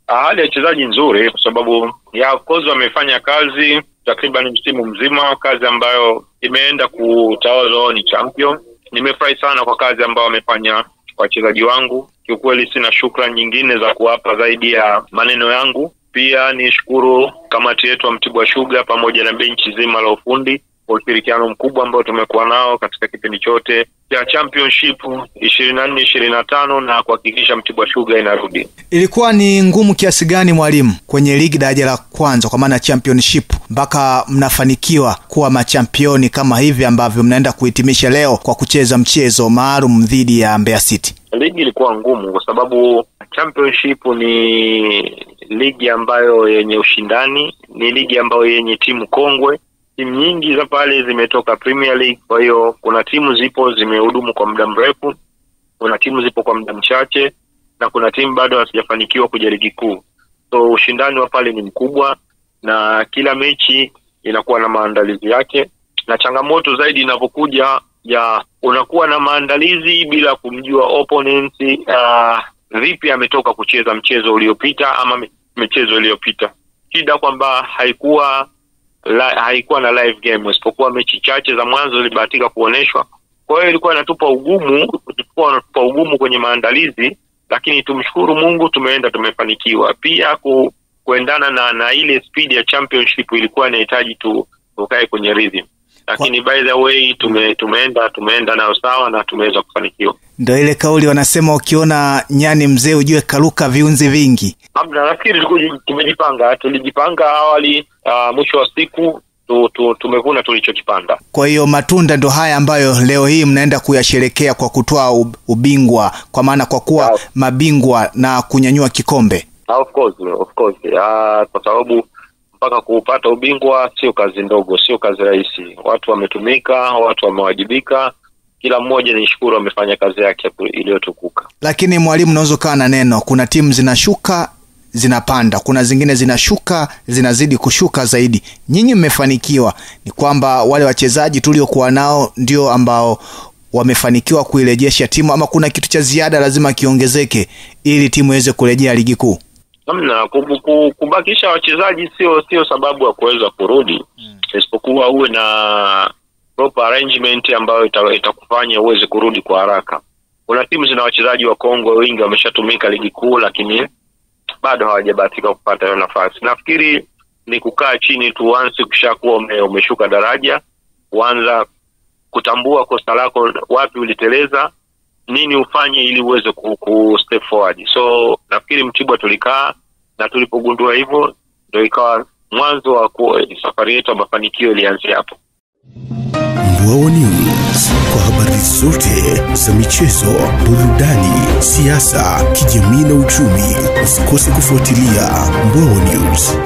Hali ya wachezaji nzuri kwa sababu ya of course wamefanya kazi takriban msimu mzima, kazi ambayo imeenda kutawazwa ni champion. Nimefurahi sana kwa kazi ambayo wamefanya wachezaji wangu. Kiukweli sina shukrani nyingine za kuwapa zaidi ya maneno yangu. Pia nishukuru kamati yetu ya Mtibwa Sugar pamoja na benchi zima la ufundi kwa ushirikiano mkubwa ambao tumekuwa nao katika kipindi chote cha championship 24-25 na kuhakikisha Mtibwa Sugar inarudi. Ilikuwa ni ngumu kiasi gani mwalimu kwenye ligi daraja la kwanza kwa maana championship mpaka mnafanikiwa kuwa machampioni kama hivi ambavyo mnaenda kuhitimisha leo kwa kucheza mchezo maalum dhidi ya Mbeya City? Ligi ilikuwa ngumu kwa sababu championship ni ligi ambayo yenye ushindani, ni ligi ambayo yenye timu kongwe. Timu nyingi za pale zimetoka Premier League, kwa hiyo kuna timu zipo zimehudumu kwa muda mrefu, kuna timu zipo kwa muda mchache, na kuna timu bado hazijafanikiwa kuja ligi kuu. So ushindani wa pale ni mkubwa na kila mechi inakuwa na maandalizi yake, na changamoto zaidi inapokuja ya unakuwa na maandalizi bila kumjua opponent vipi ametoka kucheza mchezo uliopita ama michezo iliyopita. Shida kwamba haikuwa na live game, isipokuwa mechi chache za mwanzo zilibahatika kuoneshwa. Kwa hiyo ilikuwa inatupa ugumu kwenye maandalizi, lakini tumshukuru Mungu tumefanikiwa. Pia kuendana na ile speed ya championship ilikuwa inahitaji tukae kwenye rhythm. Lakini by the way tumeenda nao sawa na tumeweza kufanikiwa. Ndio ile kauli wanasema ukiona nyani mzee ujue karuka viunzi vingi. Nafikiri tulijipanga awali, mwisho wa siku tumevuna tulichokipanda. Kwa hiyo matunda ndo haya ambayo leo hii mnaenda kuyasherekea kwa kutoa ubingwa, kwa maana kwa kuwa mabingwa na kunyanyua kikombe. Of course. Kwa sababu mpaka kupata ubingwa sio kazi ndogo, sio kazi rahisi. Watu wametumika, watu wamewajibika, kila mmoja nishukuru amefanya kazi yake iliyotukuka. Lakini mwalimu, unaweza kuwa na neno, kuna timu zinashuka zinapanda, kuna zingine zinashuka zinazidi kushuka zaidi. Nyinyi mmefanikiwa, ni kwamba wale wachezaji tuliokuwa nao ndio ambao wamefanikiwa kuirejesha timu, ama kuna kitu cha ziada lazima kiongezeke ili timu iweze kurejea ligi kuu? Kubakisha wachezaji sio sababu ya kuweza kurudi, isipokuwa uwe na proper arrangement ambayo itakufanya uweze kurudi kwa haraka. Kuna timu zina wachezaji wa Kongo wengi wameshatumika ligi kuu, lakini bado hawajabahatika kupata hiyo nafasi. Nafikiri ni kukaa chini tuanze kushakuwa umeshuka daraja, kuanza kutambua kosa lako, wapi uliteleza, nini ufanye ili uweze ku step forward. So nafikiri Mtibwa tulikaa, na tulipogundua hivyo ndio ikawa mwanzo wa safari yetu ya mafanikio ilianzia hapo. Mbwawa News, kwa habari zote za michezo, burudani, siasa, kijamii na uchumi. Usikose kufuatilia Mbwawa News.